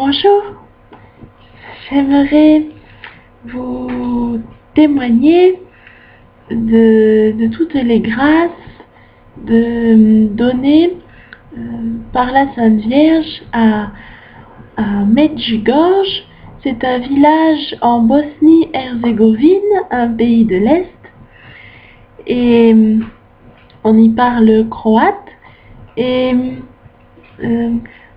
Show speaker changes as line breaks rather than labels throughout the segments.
Bonjour, j'aimerais vous témoigner de toutes les grâces données par la Sainte Vierge à Medjugorje. C'est un village en Bosnie-Herzégovine, un pays de l'Est, et on y parle croate. Et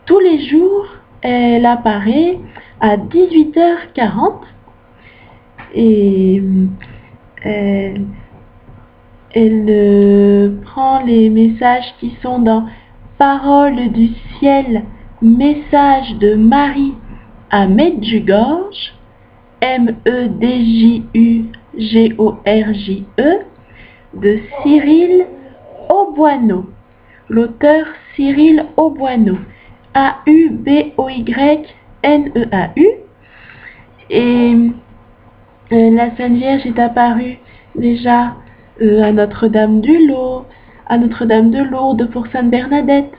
tous les jours, elle apparaît à 18h40 et elle prend les messages qui sont dans Parole du ciel, message de Marie à Medjugorje, Medjugorje, de Cyril Auboineau. L'auteur Cyril Auboineau, Auboyneau. Et la Sainte Vierge est apparue déjà à Notre-Dame du Lot, à Notre-Dame de Lourdes pour Sainte Bernadette,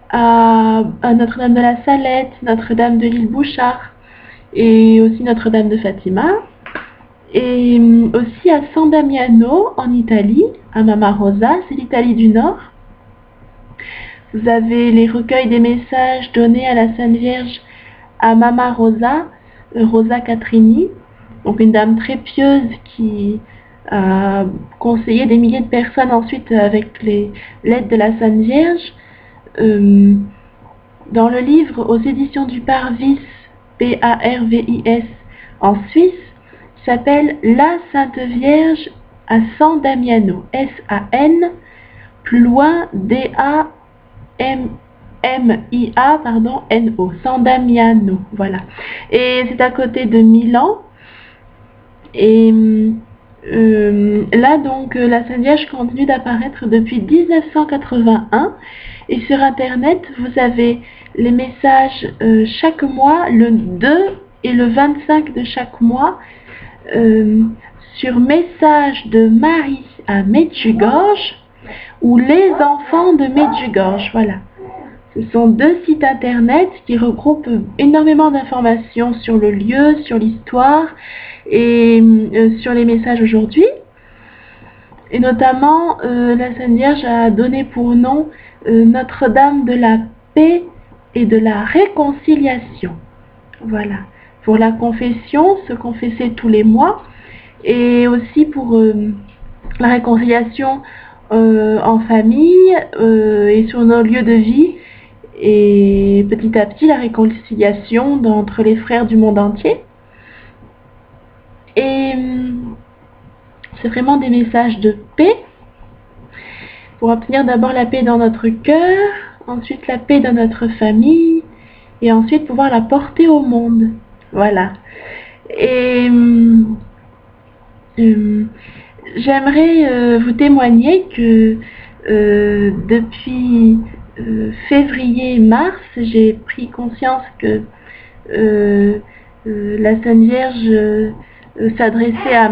à Notre-Dame de la Salette, Notre-Dame de l'Île Bouchard et aussi Notre-Dame de Fatima. Et aussi à San Damiano en Italie, à Mama Rosa, c'est l'Italie du Nord. Vous avez les recueils des messages donnés à la Sainte Vierge à Mama Rosa, Rosa Catrini, donc une dame très pieuse qui a conseillé des milliers de personnes ensuite avec l'aide de la Sainte Vierge. Dans le livre aux éditions du Parvis, Parvis, en Suisse, s'appelle La Sainte Vierge à San Damiano, S-A-N, plus loin D-A-M-M-I-A, N-O, San Damiano, voilà. Et c'est à côté de Milan. Et là, donc, la Sainte Vierge continue d'apparaître depuis 1981. Et sur Internet, vous avez les messages chaque mois, le 2 et le 25 de chaque mois, sur Message de Marie à Medjugorje ou Les enfants de Medjugorje. Voilà. Ce sont deux sites internet qui regroupent énormément d'informations sur le lieu, sur l'histoire et sur les messages aujourd'hui. Et notamment, la Sainte Vierge a donné pour nom Notre-Dame de la paix et de la réconciliation. Voilà. Pour la confession, se confesser tous les mois, et aussi pour la réconciliation en famille et sur nos lieux de vie, et petit à petit la réconciliation entre les frères du monde entier. Et c'est vraiment des messages de paix, pour obtenir d'abord la paix dans notre cœur, ensuite la paix dans notre famille, et ensuite pouvoir la porter au monde. Voilà. Et j'aimerais vous témoigner que depuis février-mars, j'ai pris conscience que la Sainte Vierge s'adressait à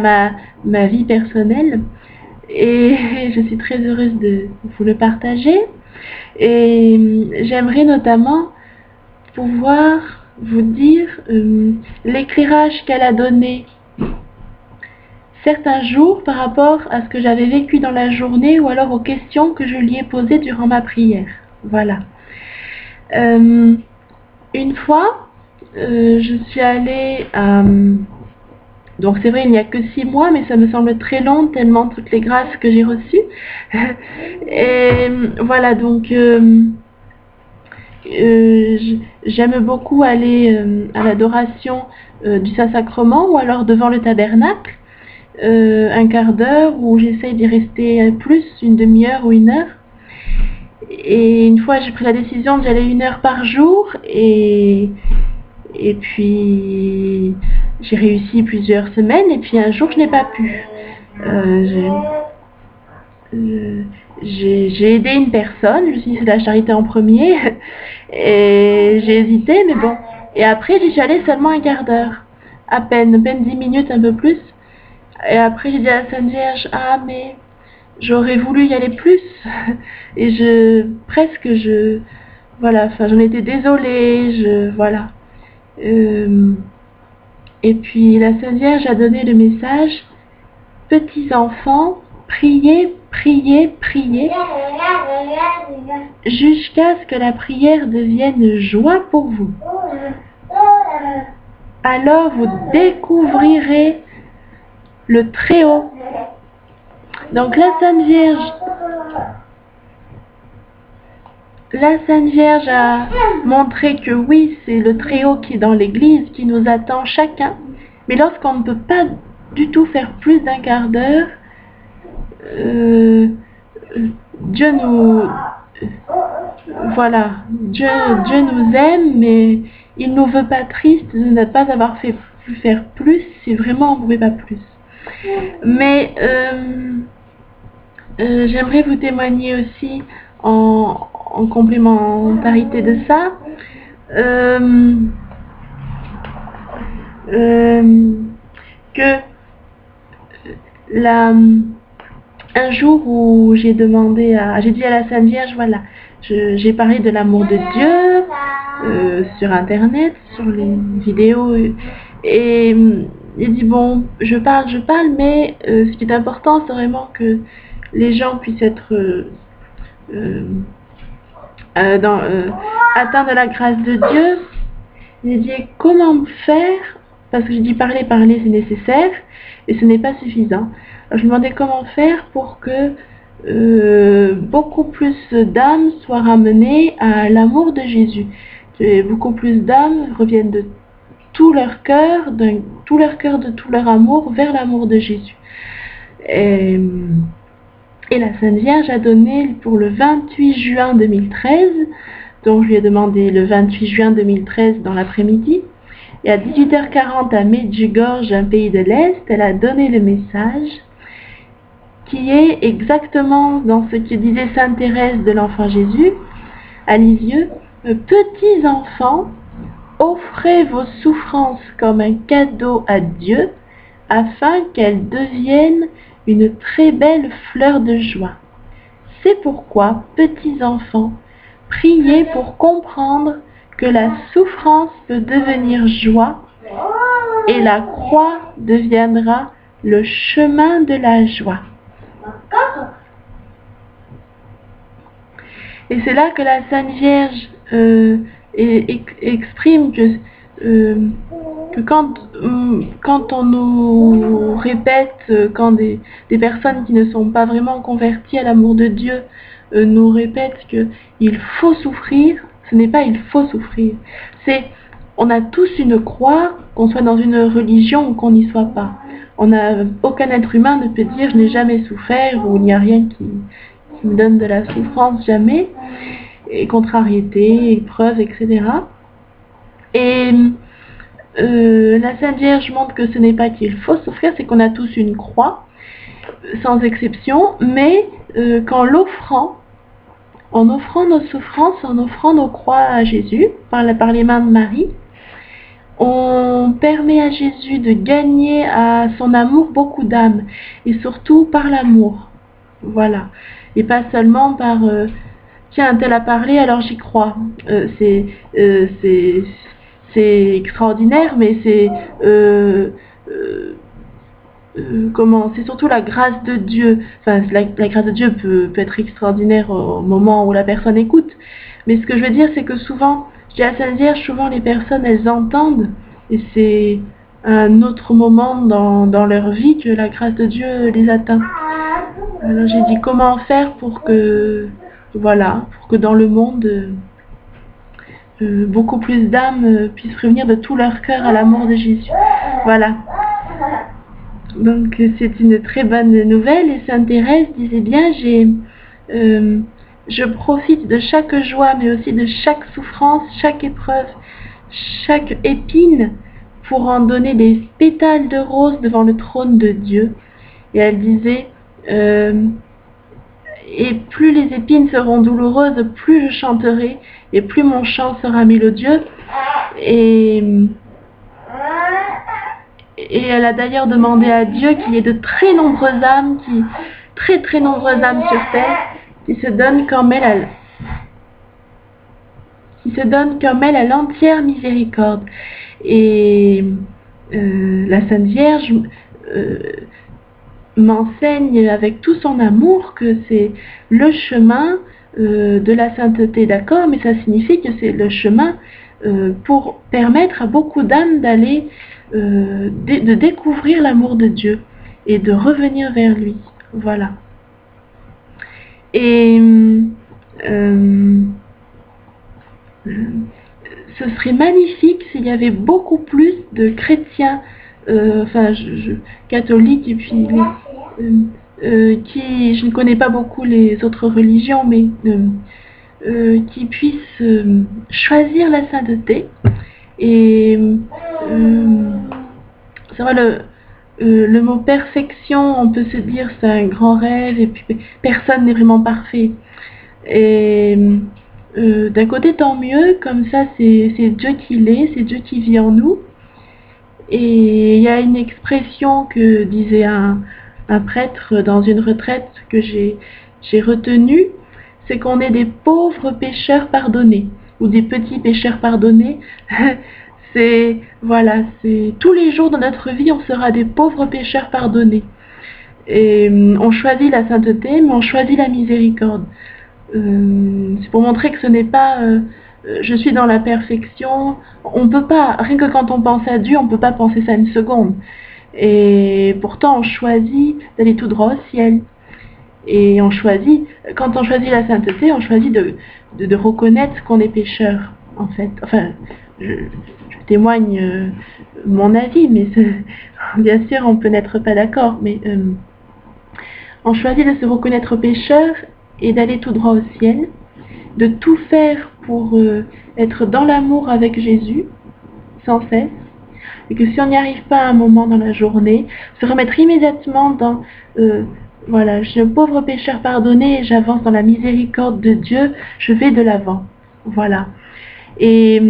ma vie personnelle, et je suis très heureuse de vous le partager. Et j'aimerais notamment pouvoir vous dire l'éclairage qu'elle a donné certains jours par rapport à ce que j'avais vécu dans la journée, ou alors aux questions que je lui ai posées durant ma prière. Voilà. Une fois, je suis allée à... Donc c'est vrai, il n'y a que 6 mois, mais ça me semble très long, tellement toutes les grâces que j'ai reçues. Et voilà, donc j'aime beaucoup aller à l'adoration du Saint-Sacrement, ou alors devant le tabernacle, un quart d'heure, où j'essaye d'y rester plus, une demi-heure ou 1 heure. Et une fois, j'ai pris la décision d'y aller 1 heure par jour, et puis j'ai réussi plusieurs semaines, et puis un jour je n'ai pas pu. J'ai aidé une personne, je me suis dit c'est de la charité en premier, et j'ai hésité, mais bon. Et après j'y suis allée seulement un quart d'heure, à peine 10 minutes, un peu plus. Et après j'ai dit à la Sainte Vierge, ah mais j'aurais voulu y aller plus. Et voilà, enfin j'en étais désolée, voilà. Et puis la Sainte Vierge a donné le message: petits enfants, priez, priez, priez, jusqu'à ce que la prière devienne joie pour vous. Alors vous découvrirez le Très-Haut. Donc la Sainte Vierge a montré que oui, c'est le Très-Haut qui est dans l'Église, qui nous attend chacun. Mais lorsqu'on ne peut pas du tout faire plus d'un quart d'heure, Dieu nous... voilà, Dieu nous aime, mais il nous veut pas tristes de ne pas avoir pu faire plus, si vraiment on ne pouvait pas plus. Mais j'aimerais vous témoigner aussi en complémentarité de ça, que un jour où j'ai dit à la Sainte Vierge, voilà, j'ai parlé de l'amour de Dieu sur internet, sur les vidéos, et j'ai dit bon, je parle, mais ce qui est important, c'est vraiment que les gens puissent être atteints de la grâce de Dieu. J'ai dit comment faire, parce que j'ai dit parler c'est nécessaire, et ce n'est pas suffisant. Alors, je me demandais comment faire pour que beaucoup plus d'âmes soient ramenées à l'amour de Jésus. Que beaucoup plus d'âmes reviennent de tout leur cœur, de tout leur amour, vers l'amour de Jésus. Et la Sainte Vierge a donné pour le 28 juin 2013, donc je lui ai demandé le 28 juin 2013 dans l'après-midi, et à 18h40 à Medjugorje, un pays de l'Est, elle a donné le message qui est exactement dans ce que disait Sainte Thérèse de l'Enfant Jésus à Lisieux: petits enfants, offrez vos souffrances comme un cadeau à Dieu afin qu'elles deviennent une très belle fleur de joie. C'est pourquoi, petits enfants, priez pour comprendre que la souffrance peut devenir joie et la croix deviendra le chemin de la joie. Et c'est là que la Sainte Vierge exprime que quand on nous répète, quand des personnes qui ne sont pas vraiment converties à l'amour de Dieu nous répètent qu'il faut souffrir, ce n'est pas il faut souffrir, c'est on a tous une croix, qu'on soit dans une religion ou qu'on n'y soit pas. Aucun être humain ne peut dire je n'ai jamais souffert ou il n'y a rien qui me donne de la souffrance, jamais, et contrariété, épreuve, etc. Et la Sainte Vierge montre que ce n'est pas qu'il faut souffrir, c'est qu'on a tous une croix, sans exception, mais qu'en l'offrant, en offrant nos souffrances, en offrant nos croix à Jésus, par les mains de Marie, on permet à Jésus de gagner à son amour beaucoup d'âmes, et surtout par l'amour, voilà, et pas seulement par tiens, un tel a parlé, alors j'y crois. C'est extraordinaire, mais c'est c'est surtout la grâce de Dieu. Enfin, la grâce de Dieu peut être extraordinaire au moment où la personne écoute. Mais ce que je veux dire, c'est que souvent, je dis à Sainte Vierge, souvent les personnes, elles entendent, et c'est un autre moment dans leur vie que la grâce de Dieu les atteint. Alors j'ai dit comment faire pour que, voilà, pour que dans le monde, beaucoup plus d'âmes puissent revenir de tout leur cœur à l'amour de Jésus. Voilà. Donc c'est une très bonne nouvelle, et Sainte Thérèse disait bien, je profite de chaque joie, mais aussi de chaque souffrance, chaque épreuve, chaque épine, pour en donner des pétales de rose devant le trône de Dieu. Et elle disait, et plus les épines seront douloureuses, plus je chanterai, et plus mon chant sera mélodieux. Et elle a d'ailleurs demandé à Dieu qu'il y ait de très nombreuses âmes, très nombreuses âmes sur terre, qui se donnent comme elle. se donne comme elle à l'entière miséricorde. Et la Sainte Vierge m'enseigne avec tout son amour que c'est le chemin de la sainteté, d'accord, mais ça signifie que c'est le chemin pour permettre à beaucoup d'âmes d'aller, de découvrir l'amour de Dieu et de revenir vers lui. Voilà. Et ce serait magnifique s'il y avait beaucoup plus de chrétiens, catholiques, et puis qui, je ne connais pas beaucoup les autres religions, mais qui puissent choisir la sainteté. Et c'est vrai, le mot perfection, on peut se dire c'est un grand rêve, et puis personne n'est vraiment parfait. Et d'un côté, tant mieux, comme ça c'est Dieu qui l'est, c'est Dieu qui vit en nous. Et il y a une expression que disait un prêtre dans une retraite que j'ai retenue, c'est qu'on est des pauvres pécheurs pardonnés, ou des petits pécheurs pardonnés. C'est, voilà, c'est tous les jours de notre vie, on sera des pauvres pécheurs pardonnés. Et on choisit la sainteté, mais on choisit la miséricorde. C'est pour montrer que ce n'est pas je suis dans la perfection. On peut pas, rien que quand on pense à Dieu, on peut pas penser ça une seconde. Et pourtant on choisit d'aller tout droit au ciel. Et on choisit, quand on choisit la sainteté, on choisit de reconnaître qu'on est pécheur, en fait. Enfin, je témoigne mon avis, mais bien sûr on peut n'être pas d'accord, mais on choisit de se reconnaître pécheur et d'aller tout droit au ciel, de tout faire pour être dans l'amour avec Jésus, sans cesse, et que si on n'y arrive pas à un moment dans la journée, se remettre immédiatement dans voilà, je suis un pauvre pécheur pardonné et j'avance dans la miséricorde de Dieu, je vais de l'avant. Voilà. Et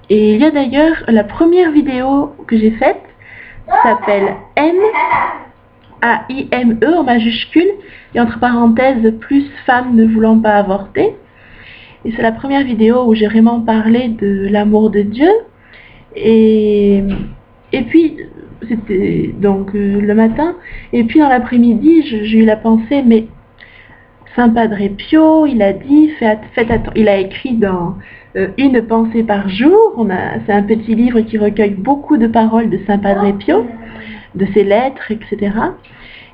il y a d'ailleurs la première vidéo que j'ai faite, s'appelle M-A-I-M-E en majuscule, et entre parenthèses, plus femmes ne voulant pas avorter. Et c'est la première vidéo où j'ai vraiment parlé de l'amour de Dieu. Et puis, c'était donc le matin, et puis dans l'après-midi, j'ai eu la pensée, mais Saint Padre Pio, il a dit, il a écrit dans Une pensée par jour, c'est un petit livre qui recueille beaucoup de paroles de Saint Padre Pio, de ses lettres, etc.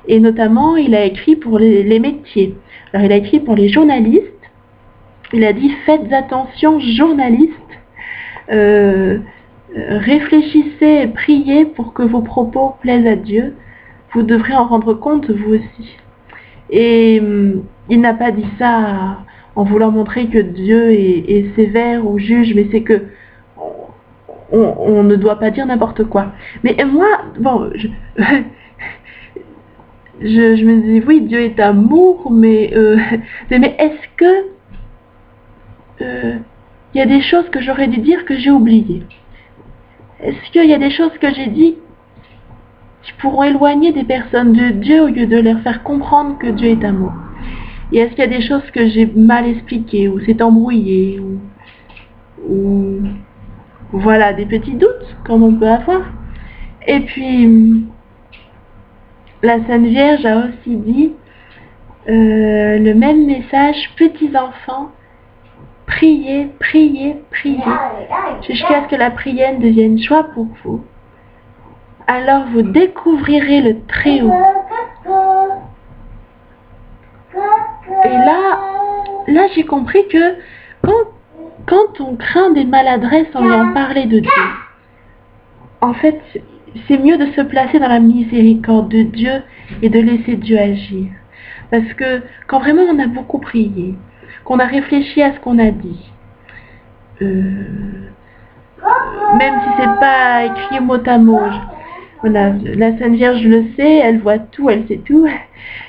Et notamment, il a écrit pour les métiers. Alors, il a écrit pour les journalistes. Il a dit, faites attention, journalistes, réfléchissez et priez pour que vos propos plaisent à Dieu. Vous devrez en rendre compte, vous aussi. Et il n'a pas dit ça en voulant montrer que Dieu est sévère ou juge, mais c'est que on ne doit pas dire n'importe quoi. Mais moi, bon, je me dis, oui, Dieu est amour, mais est-ce que il y a des choses que j'aurais dû dire que j'ai oubliées? Est-ce qu'il y a des choses que j'ai dit qui pourront éloigner des personnes de Dieu au lieu de leur faire comprendre que Dieu est amour? Et est-ce qu'il y a des choses que j'ai mal expliquées, ou c'est embrouillé, ou voilà, des petits doutes, comme on peut avoir. Et puis, la Sainte Vierge a aussi dit le même message, petits enfants, priez, priez, priez, jusqu'à ce que la prière devienne joie pour vous. Alors vous découvrirez le Très-Haut. Et là j'ai compris que quand on craint des maladresses en ayant parlé de Dieu, en fait, c'est mieux de se placer dans la miséricorde de Dieu et de laisser Dieu agir. Parce que quand vraiment on a beaucoup prié, qu'on a réfléchi à ce qu'on a dit, même si c'est pas écrit mot à mot, voilà, la Sainte Vierge le sait, elle voit tout, elle sait tout.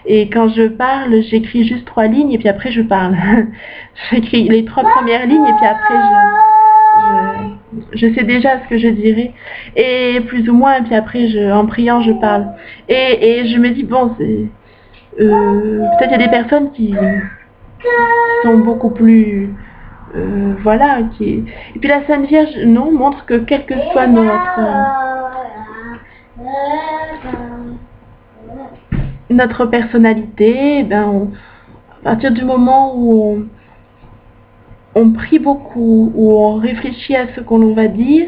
Et quand je parle, j'écris juste 3 lignes et puis après je parle. J'écris les 3 premières lignes et puis après je sais déjà ce que je dirai. Et plus ou moins, et puis après en priant je parle. Et je me dis, bon, peut-être il y a des personnes qui sont beaucoup plus voilà. Et puis la Sainte Vierge, non, montre que quel que soit notre personnalité, ben, à partir du moment où on prie beaucoup, où on réfléchit à ce qu'on va dire,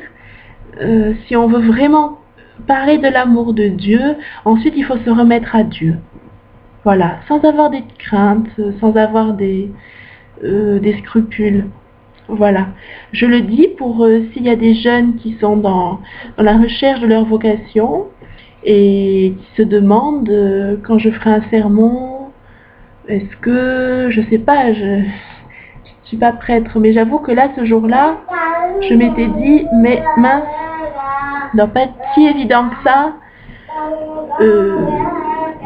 si on veut vraiment parler de l'amour de Dieu, ensuite il faut se remettre à Dieu. Voilà, sans avoir des craintes, sans avoir des scrupules. Voilà. Je le dis pour s'il y a des jeunes qui sont dans la recherche de leur vocation et qui se demandent quand je ferai un sermon, est-ce que, je sais pas, je suis pas prêtre, mais j'avoue que là, ce jour-là, je m'étais dit, mais mince, ça doit pas être si évident que ça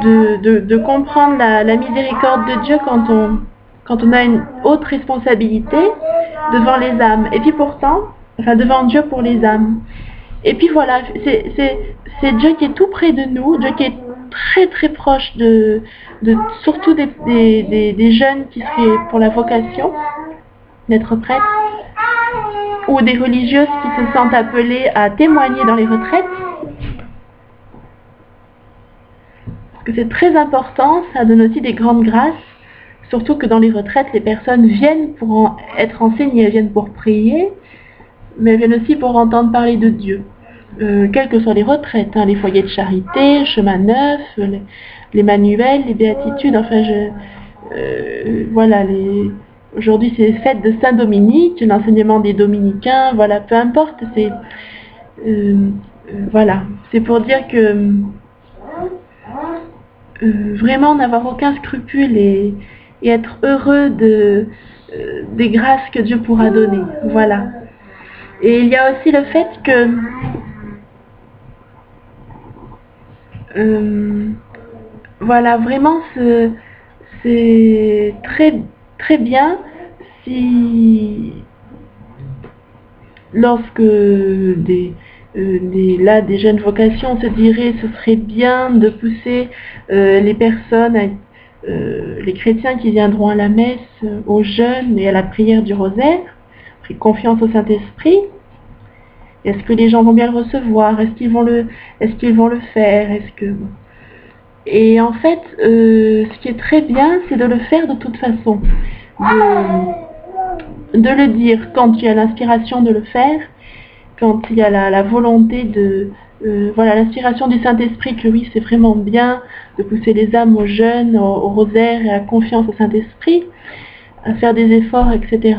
de comprendre la miséricorde de Dieu quand on a une haute responsabilité devant les âmes. Et puis pourtant, enfin devant Dieu pour les âmes. Et puis voilà, c'est Dieu qui est tout près de nous, Dieu qui est très très proche de surtout des jeunes qui seraient pour la vocation d'être prêtres, ou des religieuses qui se sentent appelées à témoigner dans les retraites. Parce que c'est très important, ça donne aussi des grandes grâces, surtout que dans les retraites, les personnes viennent pour être enseignées, elles viennent pour prier, mais elles viennent aussi pour entendre parler de Dieu. Quelles que soient les retraites, hein, les foyers de charité, Chemin Neuf, les manuels, les béatitudes, enfin voilà, aujourd'hui c'est fête de Saint-Dominique, l'enseignement des dominicains, voilà, peu importe, c'est voilà, c'est pour dire que vraiment n'avoir aucun scrupule et être heureux des grâces que Dieu pourra donner, voilà. Et il y a aussi le fait que voilà, vraiment c'est très très bien si lorsque des jeunes vocations se diraient ce serait bien de pousser les personnes, les chrétiens qui viendront à la messe, aux jeunes et à la prière du rosaire, confiance au Saint-Esprit. Est-ce que les gens vont bien le recevoir? Est-ce qu'ils vont le faire? Et en fait, ce qui est très bien, c'est de le faire de toute façon. De le dire quand il y a l'inspiration de le faire, quand il y a la volonté voilà, l'inspiration du Saint-Esprit, que oui, c'est vraiment bien de pousser les âmes aux jeunes, au rosaire et à la confiance au Saint-Esprit, à faire des efforts, etc.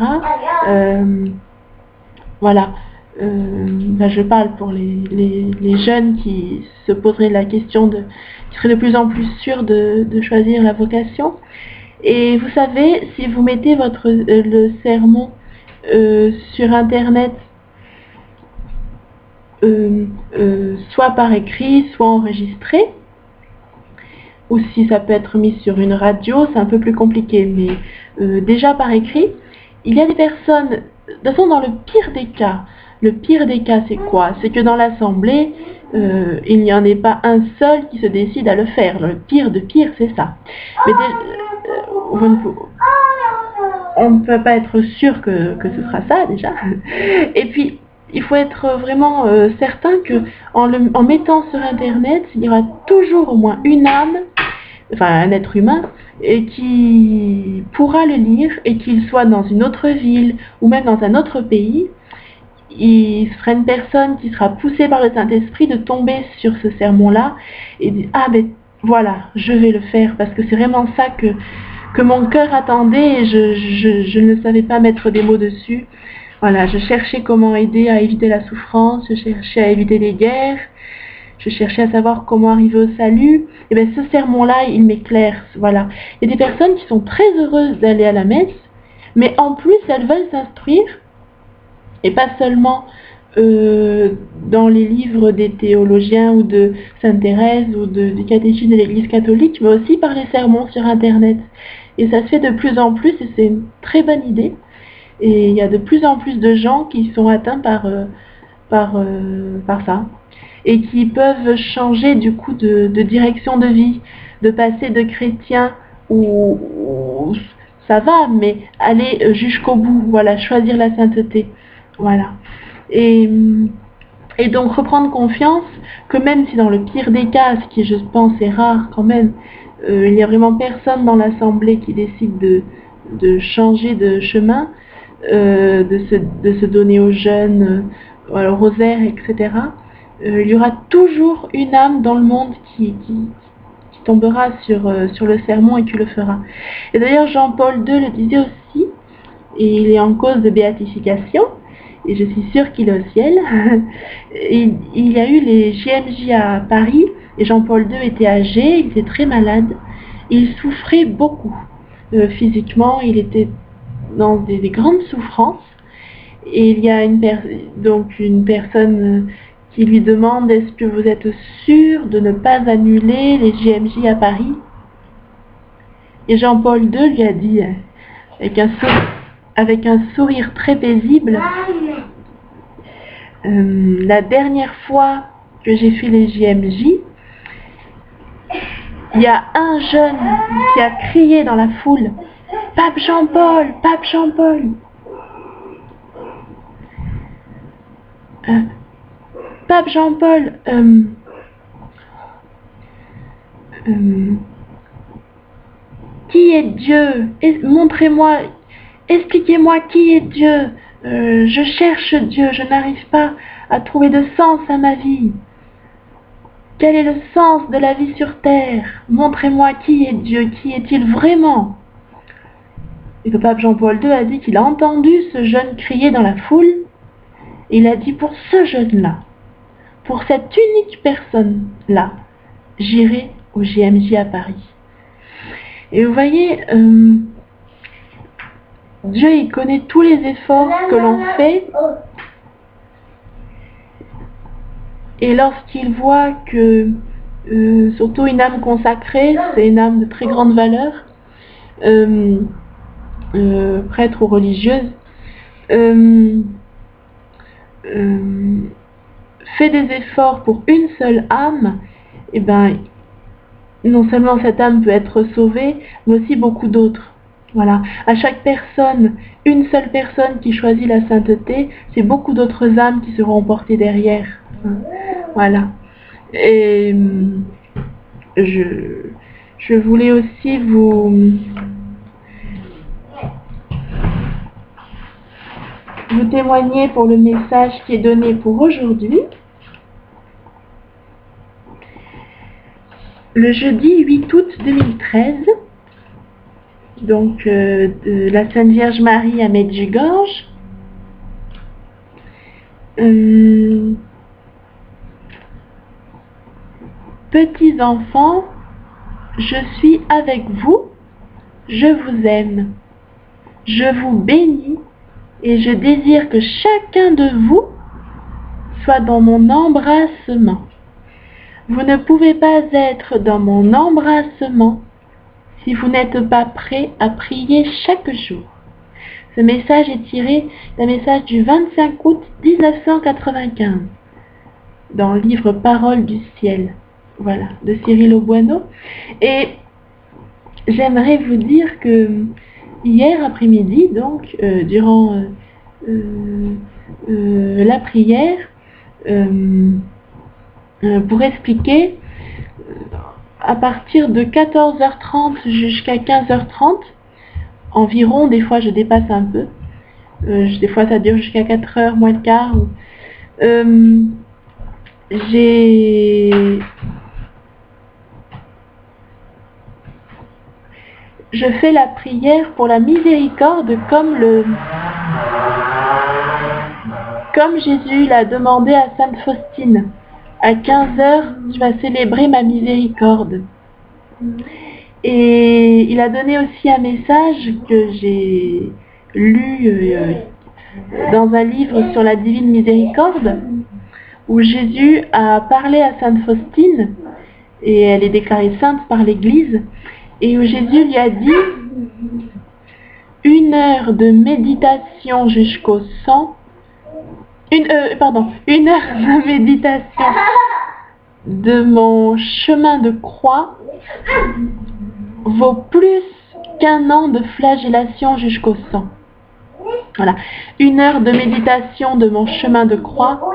Voilà. Je parle pour les jeunes qui se poseraient la question qui seraient de plus en plus sûrs de choisir la vocation. Et vous savez, si vous mettez le sermon sur Internet, soit par écrit, soit enregistré, ou si ça peut être mis sur une radio, c'est un peu plus compliqué, mais déjà par écrit, il y a des personnes, de toute façon dans le pire des cas c'est quoi? C'est que dans l'assemblée, il n'y en ait pas un seul qui se décide à le faire. Le pire de pire, c'est ça. Mais on ne peut pas être sûr que ce sera ça déjà. Et puis, il faut être vraiment certain que en mettant sur Internet, il y aura toujours au moins une âme, enfin un être humain, et qui pourra le lire, et qu'il soit dans une autre ville ou même dans un autre pays. Il sera une personne qui sera poussée par le Saint-Esprit de tomber sur ce sermon-là et dire « Ah ben voilà, je vais le faire parce que c'est vraiment ça que mon cœur attendait et je ne savais pas mettre des mots dessus. » Voilà, je cherchais comment aider à éviter la souffrance, je cherchais à éviter les guerres, je cherchais à savoir comment arriver au salut. Et bien ce sermon-là, il m'éclaire, voilà. Il y a des personnes qui sont très heureuses d'aller à la messe, mais en plus elles veulent s'instruire, et pas seulement dans les livres des théologiens ou de Sainte Thérèse ou du catéchisme de l'Église catholique, mais aussi par les sermons sur Internet. Et ça se fait de plus en plus, et c'est une très bonne idée. Et il y a de plus en plus de gens qui sont atteints par ça, et qui peuvent changer du coup de direction de vie, de passer de chrétiens où ça va, mais aller jusqu'au bout, voilà, choisir la sainteté, voilà. Et donc reprendre confiance que même si dans le pire des cas, ce qui je pense est rare quand même, il n'y a vraiment personne dans l'assemblée qui décide de changer de chemin, de se donner aux jeunes, au rosaire, etc. Il y aura toujours une âme dans le monde qui tombera sur le sermon et qui le fera. Et d'ailleurs, Jean-Paul II le disait aussi, et il est en cause de béatification, et je suis sûre qu'il est au ciel. Il y a eu les JMJ à Paris, et Jean-Paul II était âgé, il était très malade, il souffrait beaucoup. Physiquement, il était dans des grandes souffrances, et il y a une personne qui lui demande: est-ce que vous êtes sûr de ne pas annuler les JMJ à Paris? Et Jean-Paul II lui a dit, avec un sourire très paisible, la dernière fois que j'ai fait les JMJ, il y a un jeune qui a crié dans la foule: Pape Jean-Paul, Pape Jean-Paul. Pape Jean-Paul, qui est Dieu? Montrez-moi, expliquez-moi qui est Dieu. Je cherche Dieu, je n'arrive pas à trouver de sens à ma vie. Quel est le sens de la vie sur terre? Montrez-moi qui est Dieu, qui est-il vraiment? Et le pape Jean-Paul II a dit qu'il a entendu ce jeune crier dans la foule, et il a dit: pour ce jeune-là, pour cette unique personne-là, j'irai au JMJ à Paris. Et vous voyez, Dieu, il connaît tous les efforts que l'on fait, et lorsqu'il voit que, surtout une âme consacrée, c'est une âme de très grande valeur, prêtre ou religieuse, fait des efforts pour une seule âme, et ben, non seulement cette âme peut être sauvée, mais aussi beaucoup d'autres. Voilà. À chaque personne, une seule personne qui choisit la sainteté, c'est beaucoup d'autres âmes qui seront portées derrière. Voilà. Et je voulais aussi vous témoigner pour le message qui est donné pour aujourd'hui. Le jeudi 8 août 2013, donc de la Sainte Vierge Marie à Medjugorje, petits enfants, je suis avec vous, je vous aime, je vous bénis et je désire que chacun de vous soit dans mon embrassement. Vous ne pouvez pas être dans mon embrassement si vous n'êtes pas prêt à prier chaque jour. Ce message est tiré d'un message du 25 août 1995 dans le livre Paroles du ciel, voilà, de Cyril Aubueno. Et j'aimerais vous dire que hier après-midi, donc durant la prière, pour expliquer, à partir de 14h30 jusqu'à 15h30 environ, des fois je dépasse un peu, des fois ça dure jusqu'à 4h moins le quart, je fais la prière pour la miséricorde comme Jésus l'a demandé à Sainte Faustine. À 15h, tu vas célébrer ma miséricorde. Et il a donné aussi un message que j'ai lu dans un livre sur la divine miséricorde, où Jésus a parlé à Sainte Faustine, et elle est déclarée sainte par l'Église, et où Jésus lui a dit: 1 heure de méditation jusqu'au sang, 1 heure de méditation de mon chemin de croix vaut plus qu'un an de flagellation jusqu'au sang. Voilà. 1 heure de méditation de mon chemin de croix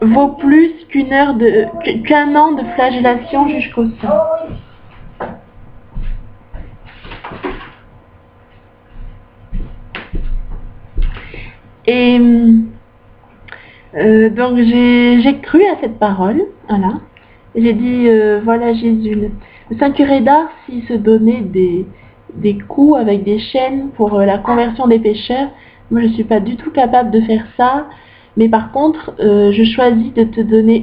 vaut plus qu'un an de flagellation jusqu'au sang. Et donc j'ai cru à cette parole, voilà. J'ai dit, voilà Jésus. Le Saint curé d'Ars, s'il se donnait des coups avec des chaînes pour la conversion des pécheurs, moi je ne suis pas du tout capable de faire ça. Mais par contre, je choisis de te donner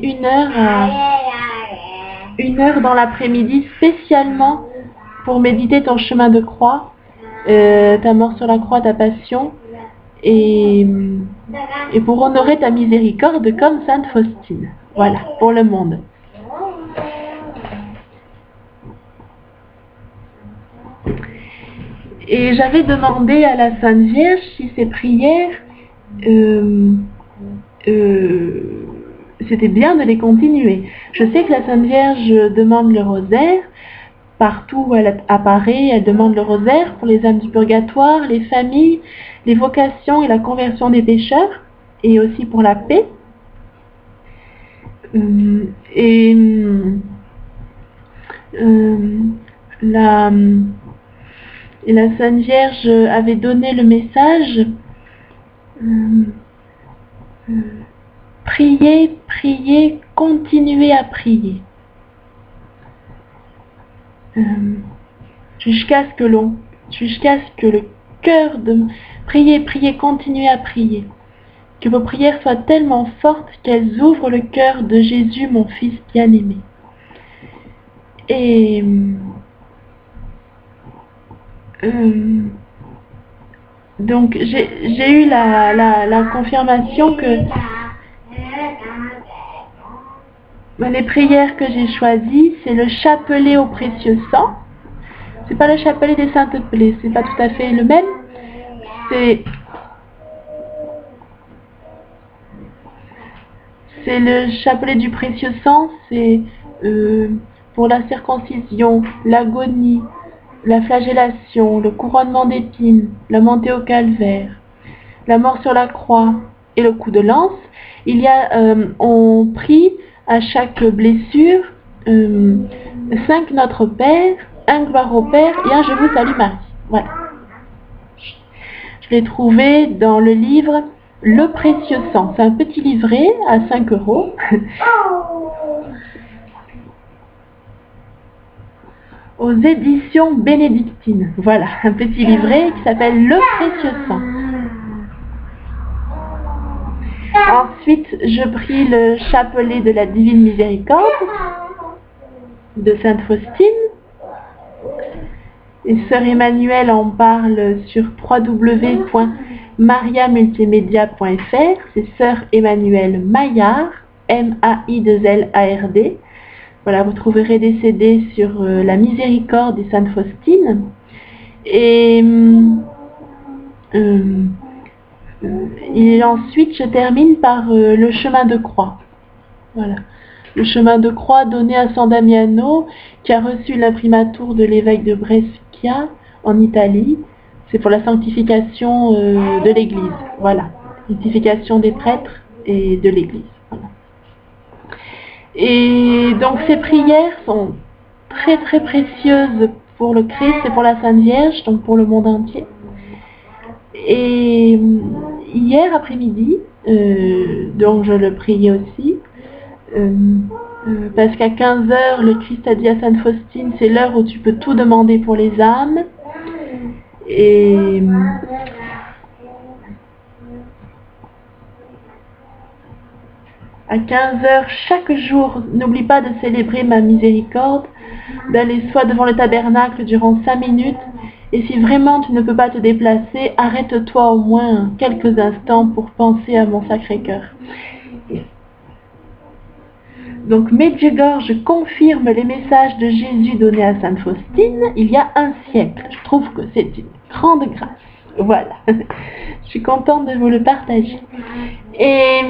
1 heure dans l'après-midi spécialement pour méditer ton chemin de croix, ta mort sur la croix, ta passion, et pour honorer ta miséricorde comme Sainte Faustine. Voilà, pour le monde. Et j'avais demandé à la Sainte Vierge si ces prières, c'était bien de les continuer. Je sais que la Sainte Vierge demande le rosaire. Partout où elle apparaît, elle demande le rosaire pour les âmes du purgatoire, les familles, les vocations et la conversion des pécheurs, et aussi pour la paix. Et la Sainte Vierge avait donné le message priez, priez, continuez à prier. Jusqu'à ce que le cœur de... Priez, priez, continuez à prier. Que vos prières soient tellement fortes qu'elles ouvrent le cœur de Jésus, mon Fils bien-aimé. Et donc j'ai eu la confirmation que les prières que j'ai choisies, c'est le chapelet au précieux sang. C'est pas le chapelet des Saintes Plaies, c'est pas tout à fait le même. C'est le chapelet du précieux sang, c'est pour la circoncision, l'agonie, la flagellation, le couronnement d'épines, la montée au calvaire, la mort sur la croix et le coup de lance. On prie à chaque blessure 5 Notre Père, un Gloire au Père et un Je vous salue Marie. Voilà. Je l'ai trouvé dans le livre Le Précieux Sang. C'est un petit livret à 5 €. Aux éditions bénédictines. Voilà, un petit livret qui s'appelle Le Précieux Sang. Ensuite, je prie le chapelet de la Divine Miséricorde de Sainte Faustine. Et Sœur Emmanuelle en parle sur www.mariamultimédia.fr. C'est Sœur Emmanuelle Maillard, M-A-I-2-L-A-R-D. Voilà, vous trouverez des CD sur la miséricorde de Sainte Faustine. Et ensuite, je termine par le chemin de croix. Voilà. Le chemin de croix donné à San Damiano, qui a reçu l'imprimatur de l'évêque de Brescia, en Italie. C'est pour la sanctification de l'Église. Voilà. Sanctification des prêtres et de l'Église. Voilà. Et donc, ces prières sont très très précieuses pour le Christ et pour la Sainte Vierge, donc pour le monde entier. Et hier après-midi, donc je le priais aussi, parce qu'à 15 h, le Christ a dit à Sainte Faustine, c'est l'heure où tu peux tout demander pour les âmes. Et à 15 h chaque jour, n'oublie pas de célébrer ma miséricorde, d'aller soit devant le tabernacle durant 5 minutes, et si vraiment tu ne peux pas te déplacer, arrête-toi au moins quelques instants pour penser à mon Sacré-Cœur. Donc Medjugorje confirme les messages de Jésus donnés à Sainte Faustine il y a un siècle. Je trouve que c'est une grande grâce. Voilà. Je suis contente de vous le partager. Et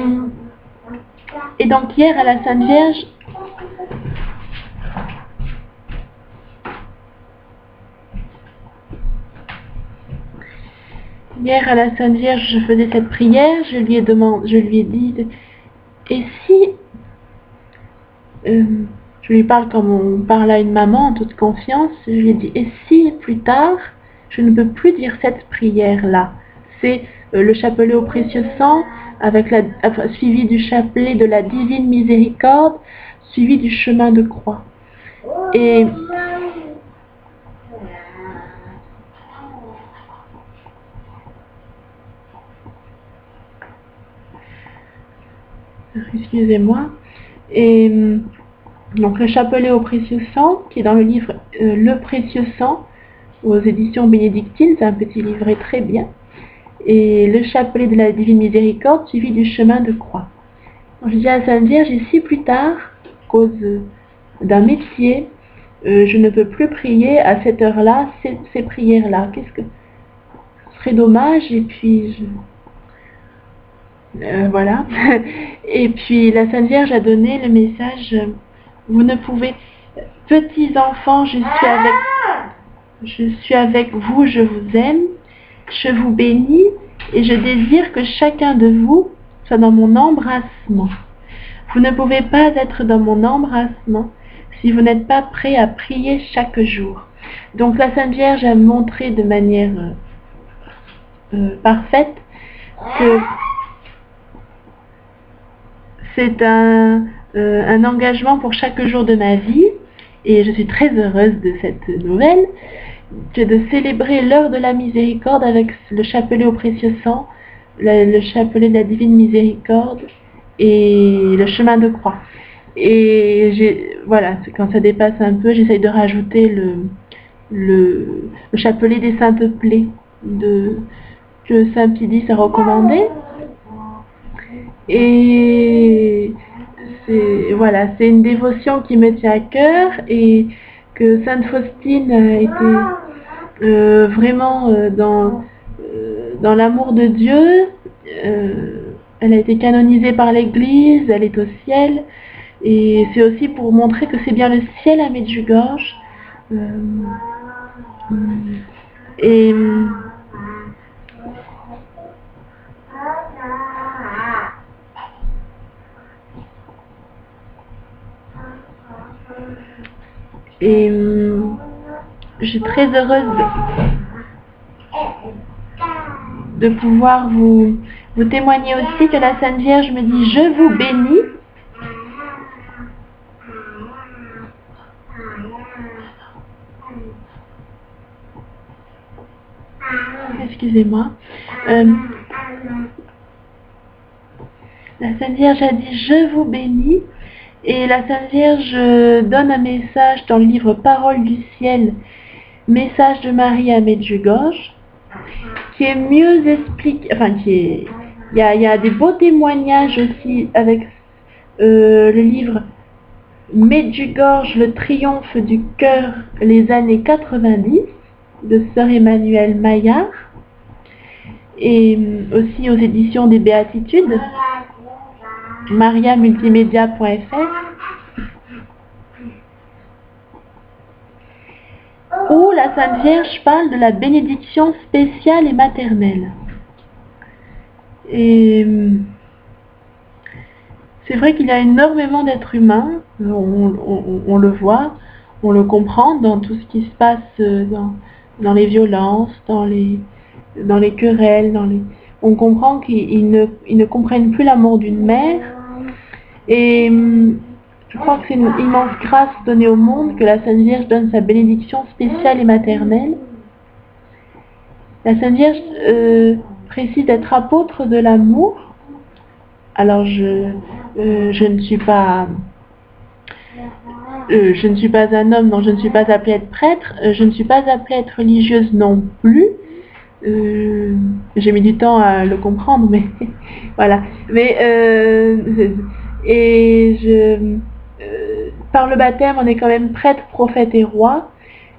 donc hier à la Sainte Vierge, Hier à la Sainte Vierge, je faisais cette prière, je lui ai dit, et si, je lui parle comme on parle à une maman en toute confiance, je lui ai dit, et si plus tard, je ne peux plus dire cette prière-là, c'est le chapelet au précieux sang, suivi du chapelet de la divine miséricorde, suivi du chemin de croix. Et excusez-moi. Et donc le chapelet au précieux sang, qui est dans le livre Le précieux sang, aux éditions bénédictines, c'est un petit livret très bien. Et le chapelet de la divine miséricorde, suivi du chemin de croix. Je dis à Sainte Vierge, et si plus tard, à cause d'un métier, je ne peux plus prier à cette heure-là, ces prières-là, qu'est-ce que ce serait dommage, et puis voilà. Et puis la Sainte Vierge a donné le message, vous ne pouvez, petits enfants, je suis avec vous, je vous aime, je vous bénis et je désire que chacun de vous soit dans mon embrassement. Vous ne pouvez pas être dans mon embrassement si vous n'êtes pas prêt à prier chaque jour. Donc la Sainte Vierge a montré de manière parfaite que c'est un engagement pour chaque jour de ma vie et je suis très heureuse de cette nouvelle, que de célébrer l'heure de la miséricorde avec le chapelet au précieux sang, le chapelet de la divine miséricorde et le chemin de croix. Et voilà, quand ça dépasse un peu, j'essaye de rajouter le chapelet des saintes plaies que Saint Pie X a recommandé. Et c'est une dévotion qui me tient à cœur et que Sainte Faustine a été vraiment dans l'amour de Dieu. Elle a été canonisée par l'Église, elle est au ciel. Et c'est aussi pour montrer que c'est bien le ciel à Medjugorje. Et je suis très heureuse de pouvoir vous témoigner aussi que la Sainte Vierge me dit « Je vous bénis ». Excusez-moi. La Sainte Vierge a dit « Je vous bénis ». Et la Sainte Vierge donne un message dans le livre Paroles du ciel, Message de Marie à Medjugorje, qui est mieux expliqué, enfin il y a des beaux témoignages aussi avec le livre Medjugorje, le triomphe du cœur, les années 90 de Sœur Emmanuelle Maillard, et aussi aux éditions des Béatitudes, mariamultimédia.fr, où la Sainte Vierge parle de la bénédiction spéciale et maternelle. Et c'est vrai qu'il y a énormément d'êtres humains, on le voit, on le comprend dans tout ce qui se passe dans les violences, dans les querelles, on comprend qu'ils ne comprennent plus l'amour d'une mère. Et je crois que c'est une immense grâce donnée au monde que la Sainte Vierge donne sa bénédiction spéciale et maternelle. La Sainte Vierge précise être apôtre de l'amour. Alors je ne suis pas un homme, donc je ne suis pas appelée à être prêtre, je ne suis pas appelée à être religieuse non plus. J'ai mis du temps à le comprendre, mais voilà. Mais par le baptême, on est quand même prêtre, prophète et roi.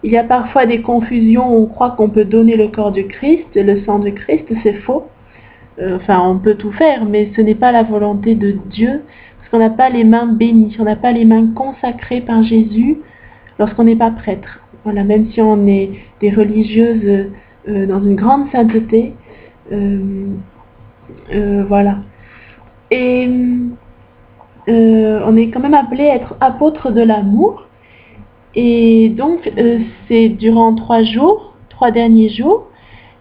Il y a parfois des confusions, on croit qu'on peut donner le corps du Christ, le sang du Christ, c'est faux. Enfin, on peut tout faire, mais ce n'est pas la volonté de Dieu, parce qu'on n'a pas les mains bénies, on n'a pas les mains consacrées par Jésus lorsqu'on n'est pas prêtre. Voilà, même si on est des religieuses dans une grande sainteté, Voilà. Et on est quand même appelé à être apôtre de l'amour. Et donc, c'est durant 3 jours, 3 derniers jours,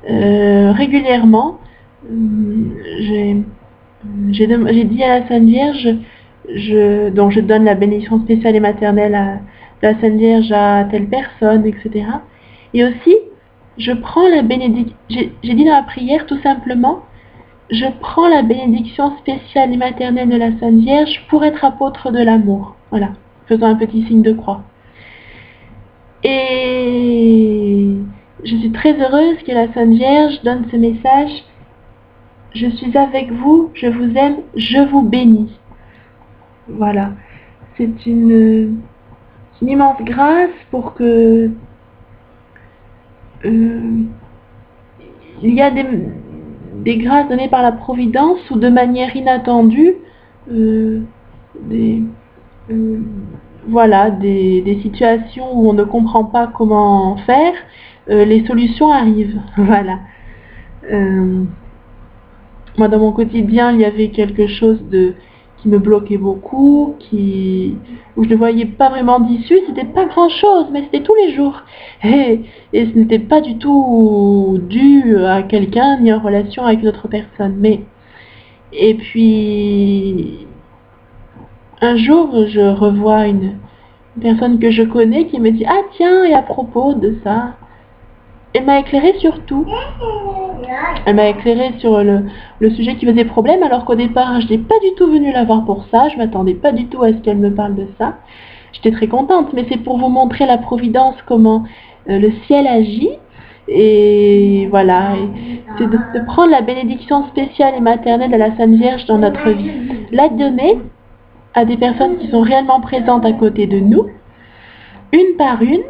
régulièrement, j'ai dit à la Sainte Vierge, donc je donne la bénédiction spéciale et maternelle à la Sainte Vierge à telle personne, etc. Et aussi, je prends la bénédiction, j'ai dit dans la prière tout simplement, je prends la bénédiction spéciale et maternelle de la Sainte Vierge pour être apôtre de l'amour. Voilà, faisant un petit signe de croix. Et je suis très heureuse que la Sainte Vierge donne ce message. Je suis avec vous, je vous aime, je vous bénis. Voilà. C'est une immense grâce pour que il y a des grâces données par la Providence ou de manière inattendue, voilà, des situations où on ne comprend pas comment faire, les solutions arrivent. Voilà. Moi, dans mon quotidien, il y avait quelque chose qui me bloquait beaucoup, où je ne voyais pas vraiment d'issue. C'était pas grand-chose, mais c'était tous les jours. Et ce n'était pas du tout dû à quelqu'un, ni en relation avec une autre personne. Et puis, un jour, je revois une personne que je connais qui me dit « Ah tiens, et à propos de ça ?» Elle m'a éclairé sur tout. Elle m'a éclairé sur le sujet qui faisait problème, alors qu'au départ, je n'étais pas du tout venue la voir pour ça. Je m'attendais pas du tout à ce qu'elle me parle de ça. J'étais très contente, mais c'est pour vous montrer la Providence, comment le ciel agit. Et voilà, c'est de prendre la bénédiction spéciale et maternelle de la Sainte Vierge dans notre vie. La donner à des personnes qui sont réellement présentes à côté de nous, une par une.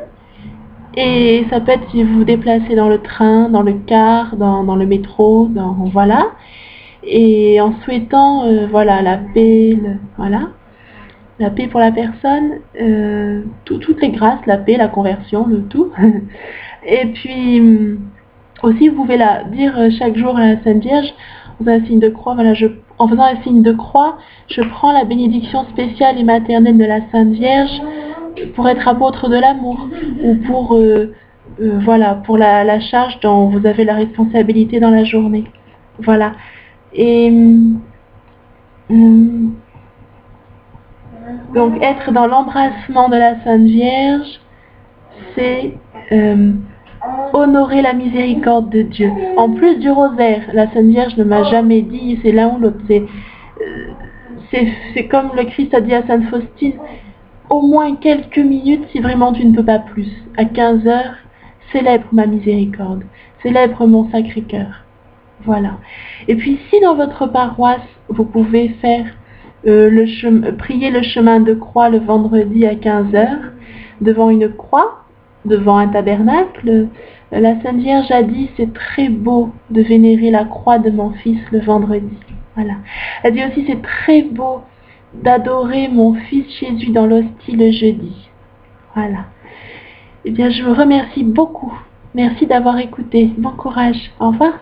Et ça peut être si vous vous déplacez dans le train, dans le car, dans le métro, voilà. Et en souhaitant, voilà, la paix, voilà. La paix pour la personne, toutes les grâces, la paix, la conversion, le tout. Et puis, aussi, vous pouvez la dire chaque jour à la Sainte Vierge, en faisant un signe de croix, voilà, en faisant un signe de croix, je prends la bénédiction spéciale et maternelle de la Sainte Vierge, pour être apôtre de l'amour, ou pour voilà, pour la charge dont vous avez la responsabilité dans la journée. Voilà. Et donc être dans l'embrassement de la Sainte Vierge, c'est honorer la miséricorde de Dieu. En plus du rosaire, la Sainte Vierge ne m'a jamais dit c'est l'un ou l'autre. C'est comme le Christ a dit à Sainte Faustine, au moins quelques minutes si vraiment tu ne peux pas plus. À 15 heures, célèbre ma miséricorde, célèbre mon Sacré-Cœur. Voilà. Et puis si dans votre paroisse, vous pouvez faire prier le chemin de croix le vendredi à 15 heures, devant une croix, devant un tabernacle, la Sainte Vierge a dit c'est très beau de vénérer la croix de mon fils le vendredi. Voilà. Elle dit aussi c'est très beau d'adorer mon fils Jésus dans l'hostie le jeudi. Voilà. Eh bien, je vous remercie beaucoup. Merci d'avoir écouté. Bon courage. Au revoir.